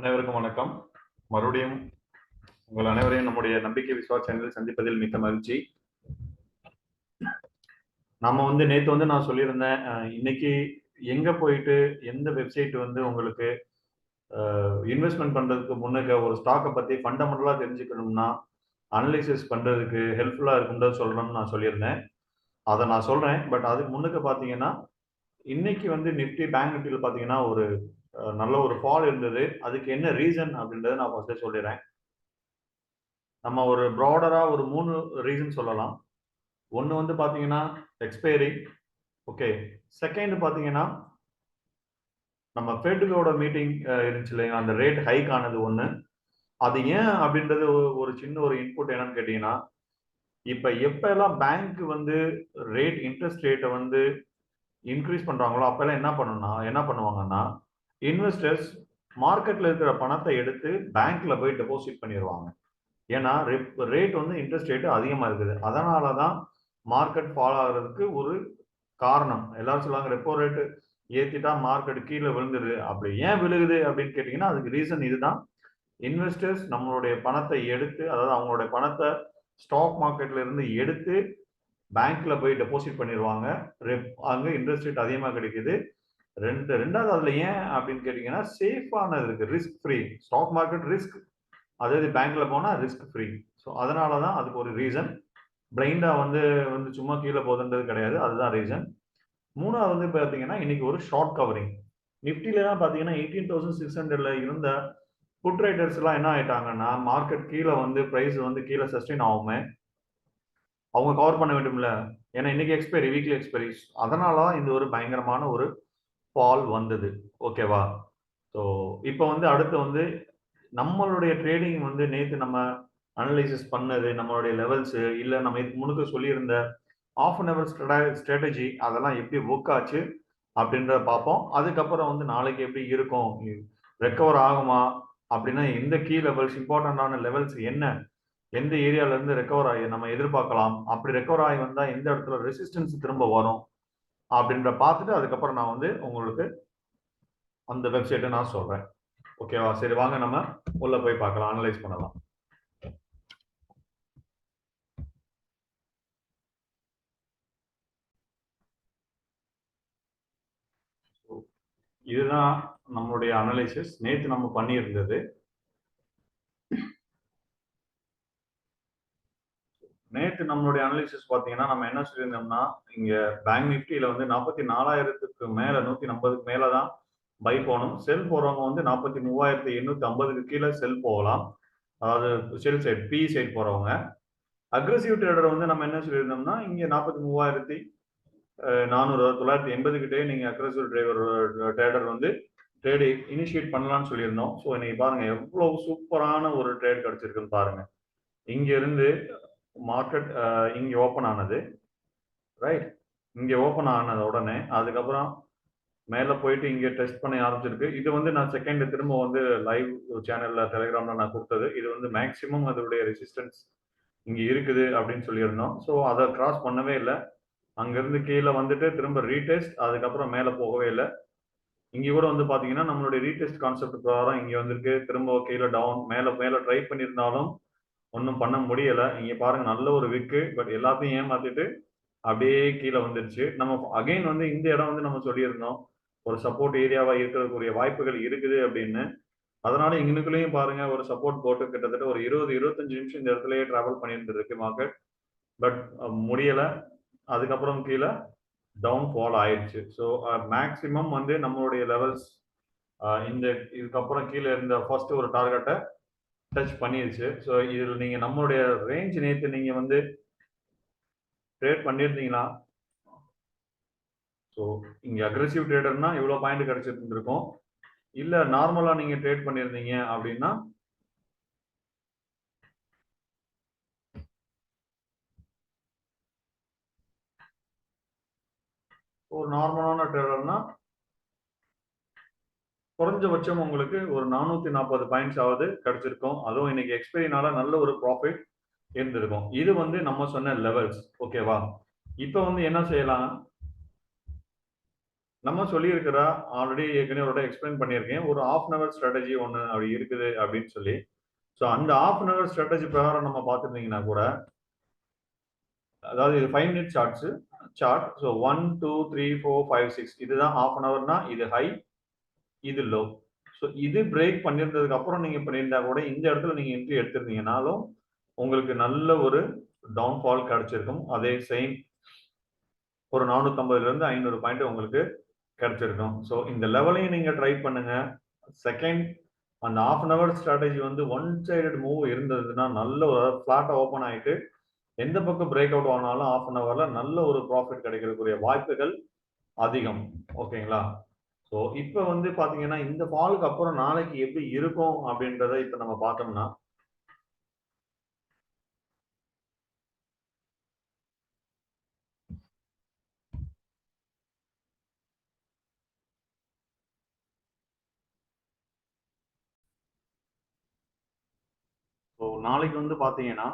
அனைவருக்கும் வணக்கம். மறுபடியும் உங்கள் அனைவரையும் நம்முடைய நம்பிக்கை விஸ்வாஸ் சேனலில் சந்திப்பதில் மிக்க மகிழ்ச்சி. நம்ம நேத்து நான் சொல்லியிருந்தேன், இன்னைக்கு எங்க போயிட்டு எந்த வெப்சைட் உங்களுக்கு இன்வெஸ்ட்மெண்ட் பண்றதுக்கு முன்னுக்கு ஒரு ஸ்டாக்கை பத்தி ஃபண்டமெண்டலா தெரிஞ்சுக்கணும்னா அனலிசிஸ் பண்றதுக்கு ஹெல்ப்ஃபுல்லா இருக்கும்னு சொல்லணும்னு நான் சொல்லியிருந்தேன். அதை நான் சொல்றேன். பட் அதுக்கு முன்னுக்கு பாத்தீங்கன்னா இன்னைக்கு நிஃப்டி பேங்க் நிஃப்டியில் பாத்தீங்கன்னா ஒரு நல்ல ஒரு ஃபால் இருந்தது. அதுக்கு என்ன ரீசன் அப்படின்றத நான் ஃபர்ஸ்டே சொல்லிடுறேன். நம்ம ஒரு ப்ராடரா ஒரு 3 ரீசன் சொல்லலாம். ஒன்று பாத்தீங்கன்னா எக்ஸ்பைரி. ஓகே. செகண்ட் பாத்தீங்கன்னா நம்ம ஃபெட்டோட மீட்டிங் இருந்துச்சு இல்லையா, அந்த ரேட் ஹைக் ஆனது ஒன்று. அது ஏன் அப்படின்றது ஒரு சின்ன ஒரு இன்புட் என்னன்னு கேட்டீங்கன்னா, இப்ப எப்பெல்லாம் பேங்க் ரேட் இன்ட்ரெஸ்ட் ரேட்டை இன்க்ரீஸ் பண்றாங்களோ அப்பெல்லாம் என்ன பண்ணுவாங்கன்னா, இன்வெஸ்டர்ஸ் மார்க்கெட்ல இருக்கிற பணத்தை எடுத்து பேங்க்ல போய் டெபாசிட் பண்ணிடுவாங்க. ஏன்னா ரேட் இன்ட்ரெஸ்ட் ரேட் அதிகமா இருக்குது. அதனாலதான் மார்க்கெட் ஃபால் ஆகுறதுக்கு ஒரு காரணம். எல்லாரும் சொல்லுவாங்க ரெப்போ ரேட் ஏத்திட்டா மார்க்கெட் கீழே விழுந்துருது. அப்படி ஏன் விழுகுது அப்படின்னு கேட்டீங்கன்னா, அதுக்கு ரீசன் இதுதான். இன்வெஸ்டர்ஸ் நம்மளுடைய பணத்தை எடுத்து, அதாவது அவங்களுடைய பணத்தை ஸ்டாக் மார்க்கெட்ல இருந்து எடுத்து பேங்க்ல போய் டெபாசிட் பண்ணிடுவாங்க. அங்க இன்ட்ரெஸ்ட் ரேட் அதிகமா கிடைக்குது. ரெண்டாவது அதுல ஏன் அப்படின்னு கேட்டீங்கன்னா, சேஃபானது இருக்கு, risk free. Stock market risk, அதாவது பேங்க்ல போனா ரிஸ்க் ஃப்ரீ. ஸோ அதனாலதான் அதுக்கு ஒரு ரீசன். பிளைண்டா சும்மா கீழே போகுதுன்றது கிடையாது. அதுதான் ரீசன். மூணாவது பாத்தீங்கன்னா, இன்னைக்கு ஒரு ஷார்ட் கவரிங். நிப்டில தான் பாத்தீங்கன்னா 18,600ல இருந்த புட் ரைடர்ஸ் எல்லாம் என்ன ஆயிட்டாங்கன்னா, மார்க்கெட் கீழே பிரைஸ் கீழே சஸ்டெயின் ஆகுமே, அவங்க கவர் பண்ண வேண்டும்ல. ஏன்னா இன்னைக்கு எக்ஸ்பைரி, வீக்லி எக்ஸ்பைரி. அதனாலதான் இந்த ஒரு பயங்கரமான ஒரு ஃபால் வந்தது. ஓகேவா? ஸோ இப்போ அடுத்து நம்மளுடைய ட்ரேடிங் நேத்து நம்ம அனலைசிஸ் பண்ணது, நம்மளுடைய லெவல்ஸ் இல்ல நம்ம இதுக்கு முன்னுக்கு சொல்லியிருந்த ஆஃப் அன் அவர் ஸ்ட்ராட்டஜி அதெல்லாம் எப்படி ஒர்க் ஆச்சு அப்படின்றத பார்ப்போம். அதுக்கப்புறம் நாளைக்கு எப்படி இருக்கும், ரெக்கவர் ஆகுமா அப்படின்னா எந்த கீ லெவல்ஸ், இம்பார்ட்டன்டான லெவல்ஸ் என்ன, எந்த ஏரியால இருந்து ரெக்கவர் ஆகி நம்ம எதிர்பார்க்கலாம், அப்படி ரெக்கவர் ஆகி வந்தா எந்த இடத்துல ரெசிஸ்டன்ஸ் திரும்ப வரும் அப்படின்ற பார்த்துட்டு அதுக்கப்புறம் நான் உங்களுக்கு அந்த வெப்சைட்டை நான் சொல்றேன். ஓகேவா? சரி, வாங்க நம்ம உள்ள போய் பார்க்கலாம், அனலைஸ் பண்ணலாம். இதுதான் நம்மளுடைய அனலைசிஸ் நேத்து நம்ம பண்ணியிருந்தது. நேற்று நம்மளுடைய அனலிசிஸ் பார்த்தீங்கன்னா, நம்ம என்ன சொல்லியிருந்தோம்னா, இங்க பேங்க் நிஃப்டியில 44,000க்கு மேல 150க்கு மேல தான் பை போகணும். செல் போறவங்க 43,850க்கு கீழே செல் போகலாம். அதாவது செல் சைட், பி சைட் போறவங்க. அக்ரெசிவ் ட்ரேடர் நம்ம என்ன சொல்லியிருந்தோம்னா, இங்க 43,400 980 கிட்டே நீங்க அக்ரெசிவ் ட்ரேடர் ட்ரேட் இனிஷியேட் பண்ணலாம்னு சொல்லியிருந்தோம். ஸோ இன்னைக்கு பாருங்க எவ்வளவு சூப்பரான ஒரு ட்ரேட் கிடைச்சிருக்குன்னு பாருங்க. இங்க இருந்து மார்க்கெட் இங்க ஓப்பன் ஆனது, ரைட்? இங்க ஓப்பன் ஆனது உடனே அதுக்கப்புறம் மேல போயிட்டு இங்க டெஸ்ட் பண்ண ஆரம்பிச்சிருக்கு. இது நான் செகண்ட் திரும்ப லைவ் சேனல்ல டெலிகிராம்ல நான் கொடுத்தது. இது மேக்சிமம் அதோடைய ரெசிஸ்டன்ஸ் இங்க இருக்குது அப்படின்னு சொல்லியிருந்தோம். ஸோ அதை கிராஸ் பண்ணவே இல்லை. அங்கிருந்து கீழே திரும்ப ரீடெஸ்ட், அதுக்கப்புறம் மேல போகவே இல்லை. இங்க கூட பாத்தீங்கன்னா நம்மளுடைய ரீடெஸ்ட் கான்செப்ட் பிரகாரம் இங்க வந்திருக்கு. திரும்ப கீழே டவுன், மேல ட்ரை பண்ணியிருந்தாலும் ஒன்றும் பண்ண முடியல. இங்க பாருங்க நல்ல ஒரு விக்கு, பட் எல்லாத்தையும் ஏமாத்திட்டு அப்படியே கீழே வந்துருச்சு. நம்ம அகைன் இந்த இடம் நம்ம சொல்லியிருந்தோம் ஒரு சப்போர்ட் ஏரியாவா இருக்கிறதுக்குரிய வாய்ப்புகள் இருக்குது அப்படின்னு. அதனால இங்கனுக்குள்ளேயும் பாருங்க ஒரு சப்போர்ட் போட்டு கிட்டத்தட்ட ஒரு 20-25 நிமிஷம் இந்த இடத்துலயே டிராவல் பண்ணிட்டு இருக்கு மார்க்கெட். பட் முடியல. அதுக்கப்புறம் கீழே டவுன் ஃபால் ஆயிடுச்சு. ஸோ மேக்சிமம் நம்மளுடைய லெவல்ஸ் இந்த இதுக்கப்புறம் கீழே இருந்த ஃபர்ஸ்ட் ஒரு டார்கெட்டை டச் பண்ணிருச்சு. ஸோ இதில் நீங்க நம்மளுடைய ரேஞ்ச் நேற்று நீங்க ட்ரேட் பண்ணியிருந்தீங்கன்னா, ஸோ இங்க அக்ரெசிவ் ட்ரேடர்னா இவ்வளவு பாயிண்ட் கிடைச்சிட்டு இருக்கும். இல்ல நார்மலா நீங்க ட்ரேட் பண்ணியிருந்தீங்க அப்படின்னா ஒரு நார்மலான ட்ரேடர்னா குறைஞ்சபட்சம் உங்களுக்கு ஒரு 440 பாயிண்ட்ஸ் ஆவது கிடைச்சிருக்கும். அதுவும் இன்னைக்கு எக்ஸ்பைரினால நல்ல ஒரு ப்ராஃபிட் இருந்திருக்கும். இது நம்ம சொன்ன லெவல்ஸ். ஓகேவா? இப்போ என்ன செய்யலாம், நம்ம சொல்லியிருக்கிற ஆல்ரெடி ஏற்கனவே ஒரு எக்ஸ்பிளைன் பண்ணியிருக்கேன். ஒரு ஹாஃப் அன் ஹவர் ஸ்ட்ராட்டஜி ஒண்ணு அப்படி இருக்குது அப்படின்னு சொல்லி. ஸோ அந்த ஹாஃப் அன் ஹவர் ஸ்ட்ராட்டஜி பிரகாரம் நம்ம பார்த்துருந்தீங்கன்னா கூட, அதாவது இது 5 மினிட் சார்ட். ஸோ 1, 2, 3, 4, 5, 6 இதுதான் ஹாஃப் அன் ஹவர்னா இது ஹை, இது லோ. ஸோ இது பிரேக் பண்ணியிருந்ததுக்கு அப்புறம் நீங்க பண்ணியிருந்தா கூட இந்த இடத்துல நீங்க என்ட்ரி எடுத்திருந்தீங்கனாலும் உங்களுக்கு நல்ல ஒரு டவுன்ஃபால் கிடைச்சிருக்கும். அதே சேம் ஒரு 450ல இருந்து 500 பாயிண்ட் உங்களுக்கு கிடைச்சிருக்கும். ஸோ இந்த லெவலையும் நீங்க ட்ரை பண்ணுங்க. செகண்ட் அந்த ஹாஃப் அன் ஹவர் ஸ்ட்ராட்டஜி வந்து ஒன் சைடட் மூவ் இருந்ததுன்னா நல்ல ஒரு ஃபிளாட்டா ஓப்பன் ஆயிட்டு எந்த பக்கம் பிரேக் அவுட் ஆனாலும் ஹாஃப் அன் ஹவர்ல நல்ல ஒரு ப்ராஃபிட் கிடைக்கிறதுக்குரிய வாய்ப்புகள் அதிகம். ஓகேங்களா? ஸோ இப்போ வந்து பாத்தீங்கன்னா இந்த ஃபாலுக்கு அப்புறம் நாளைக்கு எப்படி இருக்கும் அப்படின்றத இப்ப நம்ம பார்த்தோம்னா, ஸோ நாளைக்கு வந்து பாத்தீங்கன்னா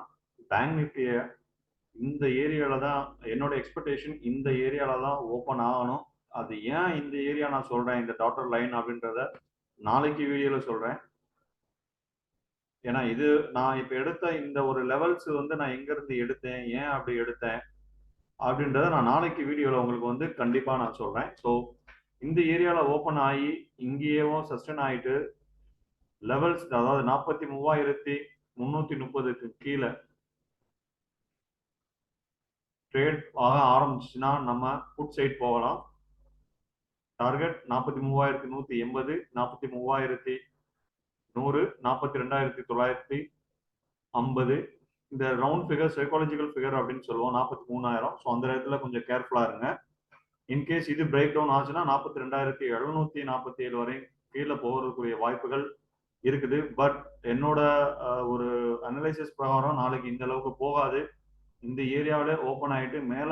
பேங்க் நிஃப்டிய இந்த ஏரியால தான் என்னோட எக்ஸ்பெக்டேஷன் இந்த ஏரியால தான் ஓப்பன் ஆகணும். அது ஏன் இந்த ஏரியா நான் சொல்றேன் இந்த டாட்டர் லைன் அப்படின்றத நாளைக்கு வீடியோல சொல்றேன். ஏன்னா இது நான் இப்ப எடுத்த இந்த ஒரு லெவல்ஸ் வந்து நான் எங்க இருந்து எடுத்தேன், ஏன் அப்படி எடுத்தேன் அப்படின்றத நான் நாளைக்கு வீடியோல உங்களுக்கு வந்து கண்டிப்பா நான் சொல்றேன். ஸோ இந்த ஏரியால ஓப்பன் ஆகி இங்கேயும் சஸ்டெயின் ஆயிட்டு லெவல்ஸ் அதாவது 43,330க்கு கீழே ட்ரேட் ஆக ஆரம்பிச்சுன்னா நம்ம புட் சைட் போகலாம். டார்கெட் 43,180, 43,100, 42,950. இந்த ரவுண்ட் ஃபிகர் சைக்காலஜிக்கல் ஃபிகர் அப்படின்னு சொல்லுவோம். 43,000. ஸோ அந்த இடத்துல கொஞ்சம் கேர்ஃபுல்லா இருங்க. இன்கேஸ் இது பிரேக் டவுன் ஆச்சுன்னா 42,747 வரை கீழே போகிறதுக்குரிய வாய்ப்புகள் இருக்குது. பட் என்னோட ஒரு அனலைசிஸ் பிரகாரம் நாளைக்கு இந்த அளவுக்கு போகாது. இந்த ஏரியாவில ஓப்பன் ஆயிட்டு மேல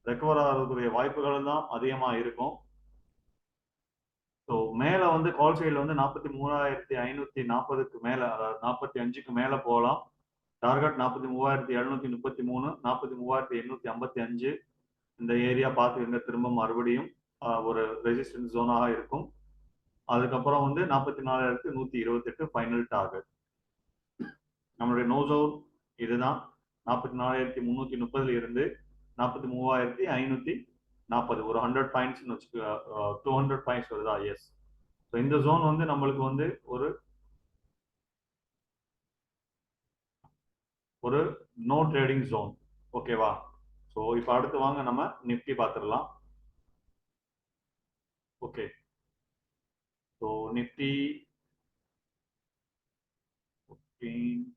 ரெக்கவர் ஆகிறதுக்குரிய வாய்ப்புகள் தான் அதிகமா இருக்கும். ஸோ மேல வந்து கால் சைடில் வந்து 43,540க்கு மேல அதாவது 45க்கு மேல போகலாம். டார்கெட் 43,733, 43,855 இந்த ஏரியா பார்த்துருங்க. திரும்ப மறுபடியும் ஒரு ரெசிஸ்டன்ஸ் ஜோனாக இருக்கும். அதுக்கப்புறம் வந்து 44,128 ஃபைனல் டார்கெட். நம்மளுடைய நோ ஜோன் இதுதான். 44,330ல இருந்து 43,540 ஒரு 100 பாயிண்ட்ஸ் வச்சுக்க, 200 பாயிண்ட்ஸ் வருதா? எஸ். ஸோ இந்த ஜோன் வந்து நம்மளுக்கு வந்து ஒரு ஒரு நோ ட்ரேடிங் ஜோன். ஓகேவா? ஸோ இப்போ அடுத்து வாங்க நம்ம நிஃப்டி பார்த்துடலாம். ஓகே. ஸோ நிஃப்டி 15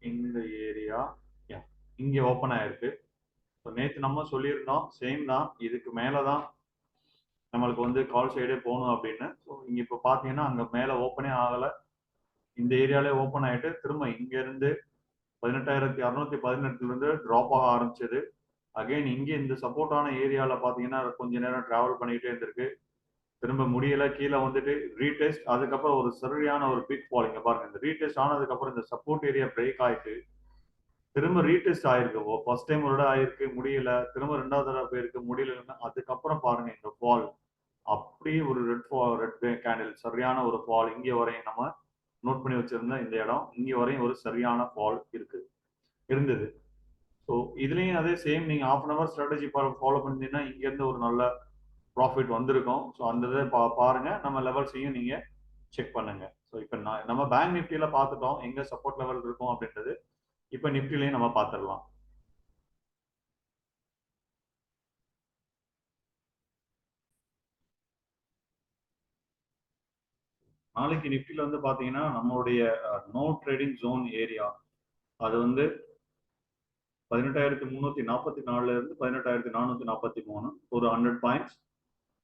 இந்த ஏரியா இங்க ஓப்பன் ஆயிருக்கு. ஸோ நேற்று நம்ம சொல்லியிருந்தோம் சேம் தான், இதுக்கு மேலே தான் நம்மளுக்கு வந்து கால் சைடே போகணும் அப்படின்னு. ஸோ இங்க இப்போ பார்த்தீங்கன்னா அங்கே மேலே ஓப்பனே ஆகலை. இந்த ஏரியாலே ஓப்பன் ஆயிட்டு திரும்ப இங்க இருந்து 18,618 இருந்து டிராப் ஆக ஆரம்பிச்சது. அகைன் இங்கே இந்த சப்போர்ட்டான ஏரியால பாத்தீங்கன்னா கொஞ்ச நேரம் டிராவல் பண்ணிட்டே இருந்திருக்கு. திரும்ப முடியல, கீழே வந்துட்டு ரீடெஸ்ட், அதுக்கப்புறம் ஒரு சரியான ஒரு பிக் ஃபால். இங்க பாருங்க, இந்த ரீடெஸ்ட் ஆனதுக்கு அப்புறம் இந்த சப்போர்ட் ஏரியா பிரேக் ஆயிட்டு திரும்ப ரீடெஸ்ட் ஆயிருக்கு. ஃபர்ஸ்ட் டைம் ஒரு இடம் ஆயிருக்கு முடியல, திரும்ப ரெண்டாவது தடவை போயிருக்கு முடியல. அதுக்கப்புறம் பாருங்க இந்த ஃபால் அப்படியே ஒரு ரெட் கேண்டில் சரியான ஒரு ஃபால். இங்கே வரையும் நம்ம நோட் பண்ணி வச்சிருந்த இந்த இடம் இங்கே வரையும் ஒரு சரியான ஃபால் இருந்தது. ஸோ இதுலயும் அதே சேம், நீங்க half an hour strategy follow பண்ணிட்டீங்கன்னா இங்க இருந்து ஒரு நல்ல ப்ராஃபிட் வந்திருக்கும். ஸோ அந்த இதை பாருங்க, நம்ம லெவல்ஸையும் நீங்க செக் பண்ணுங்க. ஸோ இப்போ நம்ம பேங்க் நிஃப்டியில பார்த்துட்டோம் எங்க சப்போர்ட் லெவல் இருக்கும் அப்படின்றது. இப்போ நிஃப்டிலையும் நம்ம பார்த்துடலாம். நாளைக்கு நிஃப்டில வந்து பாத்தீங்கன்னா நம்மளுடைய நோ ட்ரேடிங் ஜோன் ஏரியா அது வந்து 18,344 இருந்து 18,443 ஒரு 100 பாயிண்ட்ஸ்.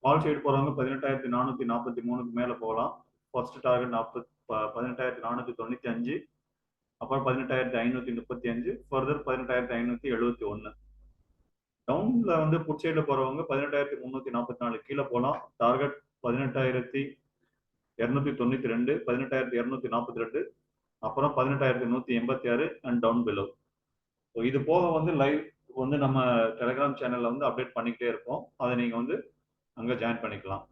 கால் சைடு போறவங்க 18,443க்கு மேல போகலாம். ஃபர்ஸ்ட் டார்கெட் 18,495, அப்புறம் 18,535, ஃபர்தர் 18,571. டவுன்ல வந்து புட் சைட்ல போறவங்க 18,344 கீழே போகலாம். டார்கெட் 18,000 292, 18,242, அப்புறம் 18,186 அண்ட் டவுன் பிலோ. ஸோ இது போக வந்து லைவ் வந்து நம்ம டெலிகிராம் சேனல்ல வந்து அப்டேட் பண்ணிக்கிட்டே இருப்போம். அதை நீங்க வந்து அங்க ஜாயின் பண்ணிக்கலாம்.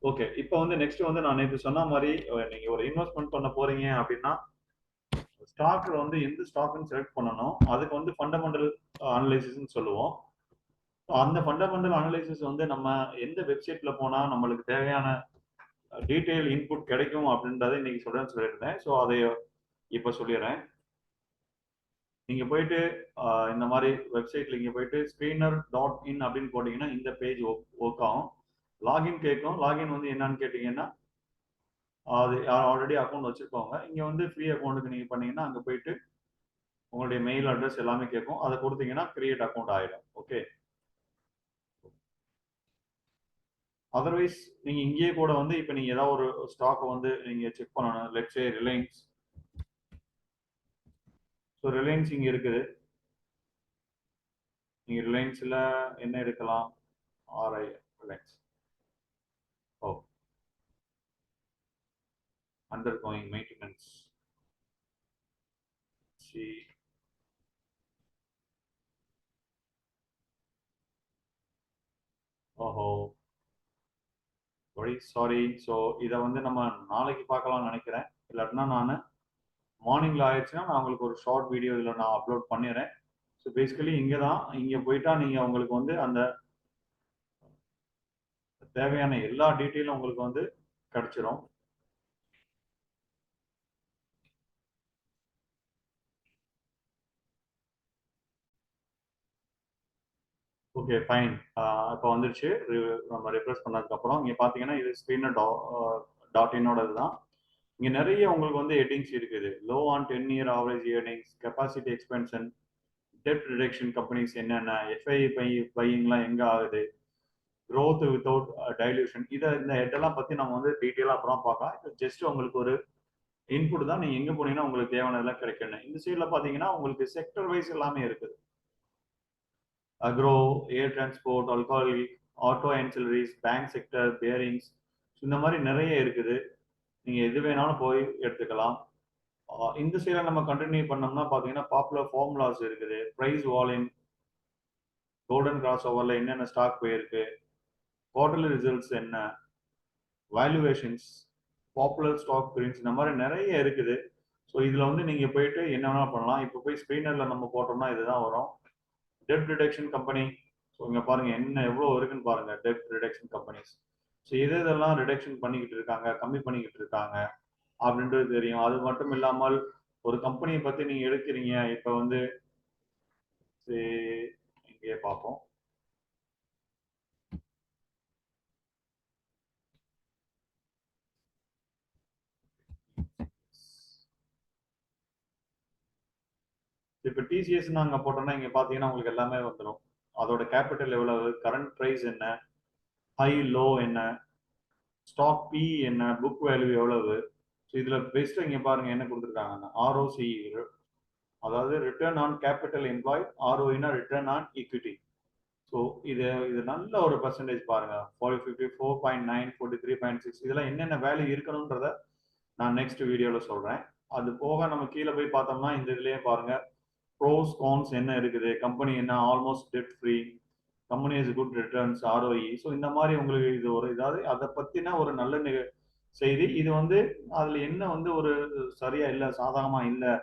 ஓகே, இப்போ வந்து நெக்ஸ்ட் வந்து நான் நேற்று சொன்ன மாதிரி நீங்க ஒரு இன்வெஸ்ட்மெண்ட் பண்ண போறீங்க அப்படின்னா ஸ்டாக்ல வந்து எந்த ஸ்டாக்னு செலக்ட் பண்ணணும். அதுக்கு வந்து ஃபண்டமெண்டல் அனலைசிஸ்ன்னு சொல்லுவோம். அந்த ஃபண்டமெண்டல் அனலைசிஸ் வந்து நம்ம எந்த வெப்சைட்ல போனா நம்மளுக்கு தேவையான டீடைல் இன்புட் கிடைக்கும் அப்படின்றத இன்னைக்கு சொல்லியிருந்தேன். ஸோ அதை இப்போ சொல்லிடுறேன். நீங்க போயிட்டு இந்த மாதிரி வெப்சைட்ல இங்க போயிட்டு screener.in அப்படின்னு போட்டீங்கன்னா இந்த பேஜ் ஒர்க் ஆகும். லாகின் கேட்கும். லாகின் வந்து என்னன்னு கேட்டீங்கன்னா அது ஆல்ரெடி அக்கௌண்ட் வச்சிருக்கோங்க. இங்க வந்து ஃப்ரீ அக்கௌண்ட்டுக்கு நீங்க பண்ணீங்கன்னா அங்க போயிட்டு உங்களுடைய மெயில் அட்ரஸ் எல்லாமே கேட்கும். அதை கொடுத்தீங்கன்னா கிரியேட் அக்கௌண்ட் ஆயிடும். ஓகே, அதர்வைஸ் நீங்க இங்கேயே கூட வந்து இப்போ நீங்க ஏதாவது ஒரு ஸ்டாக் வந்து நீங்க செக் பண்ணணும். Let's say Reliance. So Reliance இங்க இருக்குது. நீங்க ரிலையன்ஸ்ல என்ன எடுக்கலாம்? RI Reliance. Oh, undergoing maintenance. See, ஓஹோ, வெரி சாரி. ஸோ இதை வந்து நம்ம நாளைக்கு பார்க்கலாம்னு நினைக்கிறேன். இல்லாட்டினா நான் மார்னிங்ல ஆயிடுச்சுன்னா நான் உங்களுக்கு ஒரு ஷார்ட் வீடியோ இதில் நான் அப்லோட் பண்ணிடுறேன். ஸோ பேசிக்கலி இங்கே தான், இங்கே போயிட்டா நீங்கள் உங்களுக்கு வந்து அந்த தேவையான எல்லா டீட்டெயிலும் உங்களுக்கு வந்து கிடைச்சிரும். Okay, fine. இப்போ வந்துருச்சு. நம்ம ரெஃப்ரெஷ் பண்ணதுக்கப்புறம் இங்கே பார்த்தீங்கன்னா இது ஸ்க்ரீனர் டாட் இன்னோட இதுதான். இங்கே நிறைய உங்களுக்கு வந்து ஹெட்டிங்ஸ் இருக்குது. Low on 10-year average earnings, capacity expansion, debt reduction companies என்னென்ன, எஃப்ஐ பையிங்லாம் எங்கே ஆகுது, growth வித்தவுட் டைல்யூஷன், இந்த ஹெட்டெல்லாம் பற்றி நம்ம வந்து டீட்டெயிலாக அப்புறம் பார்க்கலாம். இது ஜஸ்ட் உங்களுக்கு ஒரு இன்புட் தான். நீங்கள் எங்கே போனீங்கன்னா உங்களுக்கு தேவையானதெல்லாம் கிடைக்கணும். இந்த சைடில் பார்த்தீங்கன்னா உங்களுக்கு செக்டர் வைஸ் எல்லாமே இருக்குது. Agro, air transport, alcoholic, auto ancillaries, bank sector, bearings, இந்த மாதிரி நிறைய இருக்குது. நீங்கள் எது வேணாலும் போய் எடுத்துக்கலாம். இந்த சைடில் நம்ம கண்டினியூ பண்ணோம்னா பார்த்தீங்கன்னா பாப்புலர் ஃபார்முலாஸ் இருக்குது. ப்ரைஸ் வால்யூம், கோல்டன் கிராஸ் ஓவரில் என்னென்ன ஸ்டாக் போயிருக்கு, குவார்டர்லி ரிசல்ட்ஸ் என்ன, வேல்யூவேஷன்ஸ், பாப்புலர் ஸ்டாக் பிரிண்ட்ஸ், இந்த மாதிரி நிறைய இருக்குது. ஸோ இதில் வந்து நீங்கள் போயிட்டு என்ன வேணாலும் பண்ணலாம். இப்போ போய் ஸ்க்ரீனரில் நம்ம போட்டோம்னா இதுதான் வரும். Dead reduction company. ஸோ இங்கே பாருங்க என்ன எவ்வளோ இருக்குன்னு பாருங்க. Debt reduction companies. ஸோ இதெல்லாம் ரிடக்ஷன் பண்ணிக்கிட்டு இருக்காங்க, கம்மி பண்ணிக்கிட்டு இருக்காங்க அப்படின்றது தெரியும். அது மட்டும் இல்லாமல் ஒரு கம்பெனியை பற்றி நீங்கள் எடுக்கிறீங்க. இப்போ வந்து இங்கே பார்ப்போம். இப்போ டிசிஎஸ் நாங்கள் போட்டோம்னா இங்கே பார்த்தீங்கன்னா உங்களுக்கு எல்லாமே வந்துடும். அதோட கேபிட்டல் எவ்வளவு, கரண்ட் ப்ரைஸ் என்ன, ஹை லோ என்ன, ஸ்டாக் பி என்ன, புக் வேல்யூ எவ்வளவு. ஸோ இதில் பெஸ்ட்டாக இங்கே பாருங்க என்ன கொடுத்துருக்காங்கன்னா ஆர்ஓசி, அதாவது ரிட்டர்ன் ஆன் கேபிட்டல் எம்ப்ளாய். ஆர்ஓஇனா ரிட்டர்ன் ஆன் ஈக்விட்டி. ஸோ இது நல்ல ஒரு பர்சன்டேஜ் பாருங்க. 54.9, 43.6, இதெல்லாம் என்னென்ன வேல்யூ இருக்கணும்ன்றத நான் நெக்ஸ்ட் வீடியோவில் சொல்கிறேன். அது போக நம்ம கீழே போய் பார்த்தோம்னா இந்த இதுலேயே பாருங்க ப்ரோஸ் கான்ஸ் என்ன இருக்குது, கம்பெனி என்ன almost dead free, company is good returns, ROE. So இந்த மாதிரி உங்களுக்கு இது ஒரு இதாவது அதை பற்றின ஒரு நல்ல செய்தி. இது வந்து அதில் என்ன வந்து ஒரு சரியா இல்லை, சாதகமா இல்லை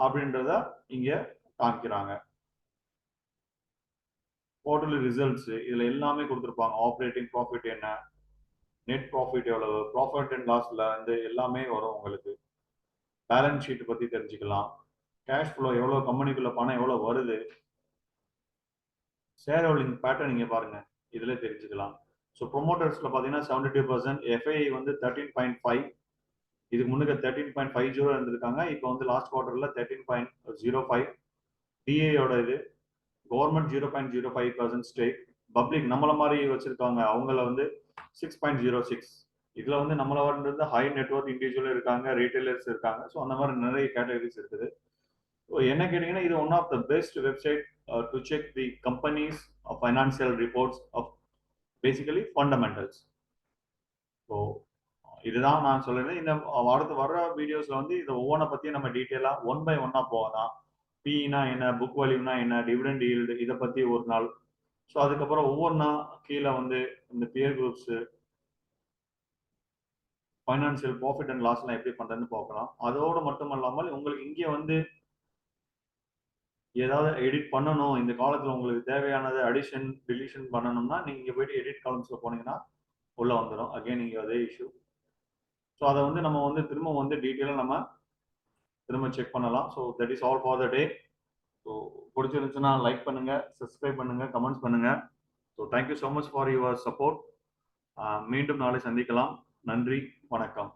அப்படின்றத இங்க காமிக்கிறாங்க. குவார்டர்லி ரிசல்ட்ஸ் இதுல எல்லாமே கொடுத்துருப்பாங்க. ஆப்ரேட்டிங் ப்ராஃபிட் என்ன, நெட் ப்ராஃபிட் எவ்வளவு, ப்ராஃபிட் அண்ட் லாஸ்ல வந்து எல்லாமே வரும் உங்களுக்கு. பேலன்ஸ் ஷீட் பத்தி தெரிஞ்சுக்கலாம். கேஷ் ஃப்ளோ எவ்வளவு, கம்பெனிக்குள்ள பணம் எவ்வளவு வருது, ஷேர் ஹோல்டிங் பேட்டர்ன் நீங்க பாருங்க இதுல தெரிஞ்சுக்கலாம். ஸோ ப்ரொமோட்டர்ஸ்ல பாத்தீங்கன்னா 72%, எஃப்ஐ வந்து 13.5, இதுக்கு முன்னுக்கு 13.50 இருந்திருக்காங்க. இப்போ வந்து லாஸ்ட் குவார்டர்ல 13.05. டிஏயோட இது கவர்மெண்ட் 0.05% ஸ்டேக். பப்ளிக் நம்மள மாதிரி வச்சிருக்காங்க அவங்கள வந்து 6.06. இதுல வந்து நம்மள வந்து ஹை நெட்வொர்க் இண்டிவிஜுவல் இருக்காங்க, ரீட்டைலர்ஸ் இருக்காங்க. ஸோ அந்த மாதிரி நிறைய கேட்டகரிஸ் இருக்குது. என்ன கேட்டீங்கன்னா இது one of the best website to check the companies financial reports of basically fundamentals. So இதுதான் நான் சொல்லிருந்தேன். இந்த அடுத்து வர்ற வீடியோஸ்ல வந்து இதை ஒவ்வொன்றை பத்தி நம்ம டீட்டெயிலா ஒன் பை ஒன்னா போகலாம். பினா என்ன, புக் வேல்யூனா என்ன, டிவிடெண்ட் ஈல்டு, இதை பத்தி ஒரு நாள். ஸோ அதுக்கப்புறம் ஒவ்வொன்றா கீழே வந்து இந்த peer groups, financial profit and லாஸ்லாம் எப்படி பண்றதுன்னு பார்க்கலாம். அதோடு மட்டும் இல்லாமல் உங்களுக்கு இங்கே வந்து ஏதாவது எடிட் பண்ணணும், இந்த காலத்துல உங்களுக்கு தேவையானது அடிஷன் டிலீஷன் பண்ணணும்னா நீங்க இங்க போயிட்டு எடிட் காலம்ஸ்ல போனீங்கன்னா உள்ள வந்துடும். அகைன் இங்க அதே இஷ்யூ. ஸோ அதை வந்து நம்ம வந்து திரும்ப வந்து டீட்டெயிலாக நம்ம திரும்ப செக் பண்ணலாம். So that is all for the day. So பிடிச்சிருந்துச்சுன்னா லைக் பண்ணுங்க, சப்ஸ்கிரைப் பண்ணுங்க, கமெண்ட்ஸ் பண்ணுங்க. So thank you so much for your support. மீண்டும் நாளை சந்திக்கலாம். நன்றி, வணக்கம்.